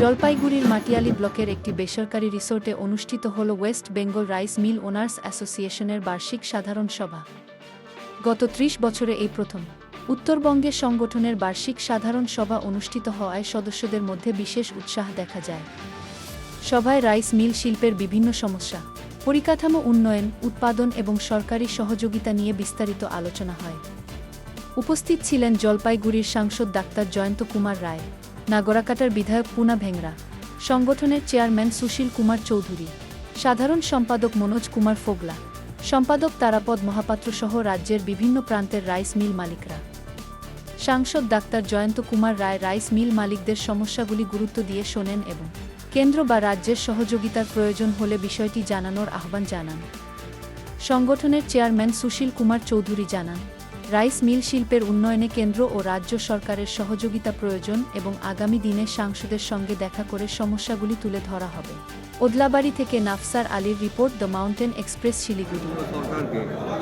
জলপাইগুড়ির মাটিয়ালি ব্লকের একটি বেসরকারি রিসোর্টে অনুষ্ঠিত হল West Bengal rice mill owners অ্যাসোসিয়েশনের বার্ষিক সাধারণ সভা। গত ৩০ বছরে এই প্রথম উত্তরবঙ্গে সংগঠনের বার্ষিক সাধারণ সভা অনুষ্ঠিত হওয়ায় সদস্যদের মধ্যে বিশেষ উৎসাহ দেখা যায়। সভায় রাইস মিল শিল্পের বিভিন্ন সমস্যা, পরিকাঠামো উন্নয়ন, উৎপাদন এবং সরকারি সহযোগিতা নিয়ে বিস্তারিত আলোচনা হয়। উপস্থিত ছিলেন জলপাইগুড়ির সাংসদ ডাক্তার জয়ন্ত কুমার রায়, নাগরাকাটার বিধায়ক পুনা ভেংরা, সংগঠনের চেয়ারম্যান সুশীল কুমার চৌধুরী, সাধারণ সম্পাদক মনোজ কুমার ফোগলা, সম্পাদক তারাপদ মহাপাত্র সহ রাজ্যের বিভিন্ন প্রান্তের রাইস মিল মালিকরা। সাংসদ ডাক্তার জয়ন্ত কুমার রায় রাইস মিল মালিকদের সমস্যাগুলি গুরুত্ব দিয়ে শোনেন এবং কেন্দ্র বা রাজ্যের সহযোগিতার প্রয়োজন হলে বিষয়টি জানানোর আহ্বান জানান। সংগঠনের চেয়ারম্যান সুশীল কুমার চৌধুরী জানান, রাইস মিল শিল্পের উন্নয়নে কেন্দ্র ও রাজ্য সরকারের সহযোগিতা প্রয়োজন এবং আগামী দিনে সাংসদের সঙ্গে দেখা করে সমস্যাগুলি তুলে ধরা হবে। ওদলাবাড়ি থেকে নাফসার আলীর report, the mountain express, Siliguri. সরকারকে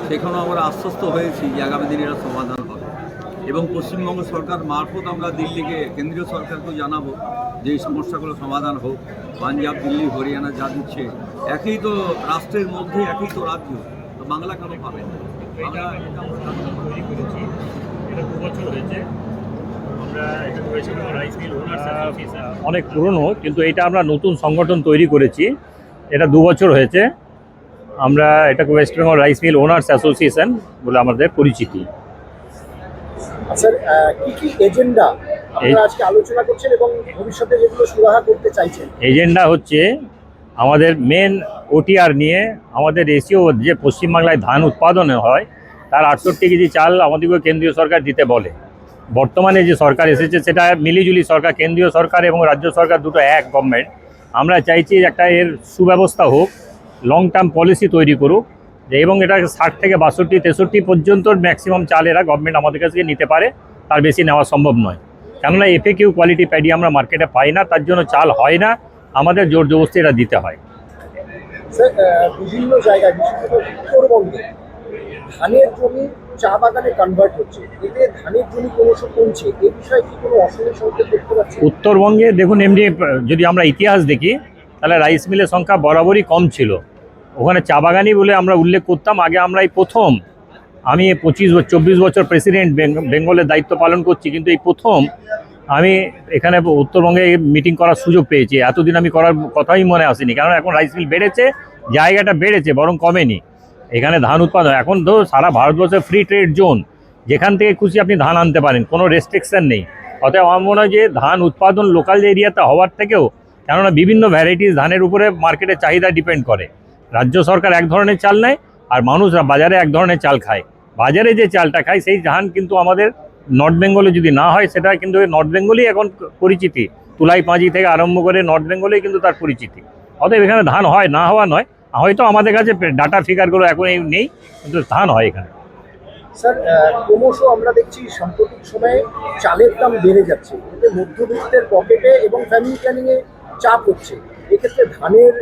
সেখানেও আমরা আশ্বস্ত হয়েছি যে আগামী দিনে এরা সমাধান হবে এবং পশ্চিমবঙ্গ সরকার মারফত আমরা দিল্লিকে, কেন্দ্রীয় সরকারকেও জানাবো যে এই সমস্যাগুলো সমাধান হোক। পাঞ্জাব, দিল্লি, হরিয়ানা যা দিচ্ছে, একই তো রাষ্ট্রের মধ্যে একই তো রাজ্য, তো বাংলা কেন পাবে? আমরা তৈরি করেছি, এটা 2 বছর হয়েছে। আমরা এটা করেছিলাম রাইস মিল ওনার্স অ্যাসোসিয়েশন, অনেক পুরনো, কিন্তু এটা আমরা নতুন সংগঠন তৈরি করেছি। এটা 2 বছর হয়েছে। আমরা এটাকে West Bengal rice mill owners association বলে আমাদের পরিচিতি। স্যার, কি এজেন্ডা আপনারা আজকে আলোচনা করছেন এবং ভবিষ্যতে যেগুলো সুরাহা করতে চাইছেন? এজেন্ডা হচ্ছে আমাদের মেন ওটিআর নিয়ে। আমাদের এসিও যে পশ্চিমবাংলায় ধান উৎপাদন হয় তার 68 কেজি চাল আমাদেরকে কেন্দ্রীয় সরকার দিতে বলে। বর্তমানে যে সরকার এসেছে সেটা মিলিজুলি সরকার, কেন্দ্রীয় সরকার এবং রাজ্য সরকার দুটো এক গভর্নমেন্ট। আমরা চাইছি একটা এর সুব্যবস্থা হোক, লং টার্ম পলিসি তৈরি করুক এবং এটা 60 থেকে 62, 63 পর্যন্ত ম্যাক্সিমাম চাল এরা গভর্নমেন্ট আমাদের কাছ থেকে নিতে পারে, তার বেশি নেওয়া সম্ভব নয়। কেননা এফএকিউ কোয়ালিটি প্যাডি আমরা মার্কেটে পাই না, তার জন্য চাল হয় না, আমাদের জোর জবরদস্তি এটা দিতে হয়। স্যার, বিভিন্ন জায়গায় বিশেষত উত্তরবঙ্গে ধানের জমি চা বাগানে কনভার্ট হচ্ছে, এতে ধানের জমি ক্রমশ কমছে, এই বিষয়ে কি কোনো অসুবিধা সংকেত দেখতে পাচ্ছেন? উত্তরবঙ্গে দেখুন, এমনি যদি আমরা ইতিহাস দেখি তাহলে রাইস মিলের সংখ্যা বরাবরই কম ছিল। ওখানে চা বাগানি বলে আমরা উল্লেখ করতাম। আগে আমরা এই প্রথম, আমি 24 বছর প্রেসিডেন্ট বেঙ্গলের দায়িত্ব পালন করছি, কিন্তু এই প্রথম আমি এখানে উত্তরবঙ্গে মিটিং করার সুযোগ পেয়েছি। এতদিন আমি করার কথাই মনে আসেনি, কারণ এখন রাইস মিল বেড়েছে, জায়গাটা বেড়েছে, বরং কমেনি। এখানে ধান উৎপাদন এখন তো সারা ভারতবর্ষে ফ্রি ট্রেড জোন, যেখান থেকে খুশি আপনি ধান আনতে পারেন, কোনো রেস্ট্রিকশান নেই। অতএব আমার মনে হয় যে ধান উৎপাদন লোকাল এরিয়াতে হওয়ার থেকেও, কেননা বিভিন্ন ভ্যারাইটিস ধানের উপরে মার্কেটের চাহিদা ডিপেন্ড করে। রাজ্য সরকার এক ধরনের চাল নেয় আর মানুষরা বাজারে এক ধরনের চাল খায়। বাজারে যে চালটা খায় সেই ধান কিন্তু আমাদের নর্থ বেঙ্গলে যদি না হয়, সেটা কিন্তু নর্থ বেঙ্গলই এখন পরিচিতি। তুলাই পাঁজি থেকে আরম্ভ করে নর্থ বেঙ্গলেই কিন্তু তার পরিচিতি। অতএব এখানে ধান হয়, না হওয়া নয়। হয়তো আমাদের কাছে ডাটা ফিগারগুলো এখন নেই, কিন্তু ধান হয় এখানে। স্যার, ক্রমশ আমরা দেখছি সাম্প্রতিক সময়ে চালের দাম বেড়ে যাচ্ছে, এতে মধ্যবিত্তের পকেটে এবং ফ্যামিলি প্ল্যানিংয়ে চাপ হচ্ছে। এক্ষেত্রে ধানের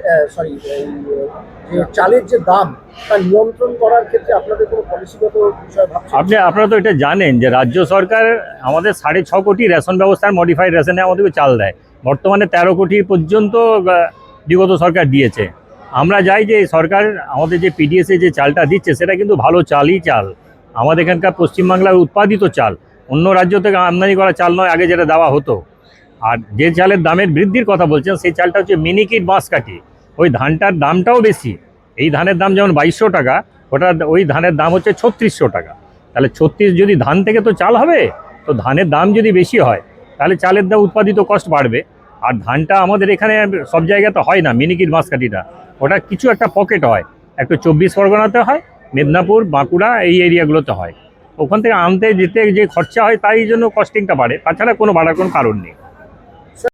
যে চালের যে দাম তা নিয়ন্ত্রণ করার ক্ষেত্রে আপনাদের কোনো পলিসিগত বিষয় ভাবছেন? আপনারা তো এটা জানেন যে রাজ্য সরকার আমাদের 6.5 কোটি রেশন ব্যবস্থার মডিফাইড রেশনে আমাদেরকে চাল দেয়। বর্তমানে 13 কোটি পর্যন্ত বিগত সরকার দিয়েছে। আমরা চাই যে সরকার আমাদের যে পিডিএসে যে চালটা দিচ্ছে সেটা কিন্তু ভালো চালই চাল, আমাদের এখানকার পশ্চিমবাংলার উৎপাদিত চাল, অন্য রাজ্য থেকে আমদানি করা চাল নয় আগে যেটা দেওয়া হতো। আর যে চালের দামের বৃদ্ধির কথা বলছেন সেই চালটা হচ্ছে মিনিকিট বাঁশকাঠি, ওই ধানটার দামটাও বেশি। এই ধানের দাম যেমন 2200 টাকা, ওই ধানের দাম হচ্ছে 3600 টাকা। তাহলে 36 যদি ধান থেকে তো চাল হবে, তো ধানের দাম যদি বেশি হয় তাহলে চালের দাম উৎপাদিত কষ্ট বাড়বে। আর ধানটা আমাদের এখানে সব জায়গাতে হয় না, মিনিকিট বাঁশকাঠিটা ওটা কিছু একটা পকেট হয়, একটু 24 পরগনাতে হয়, মেদিনীপুর, বাঁকুড়া এই এরিয়াগুলোতে হয়। ওখান থেকে আনতে যেতে যে খরচা হয় তাই জন্য কস্টিংটা বাড়ে, তাছাড়া কোনো বাড়ার কোনো কারণ নেই।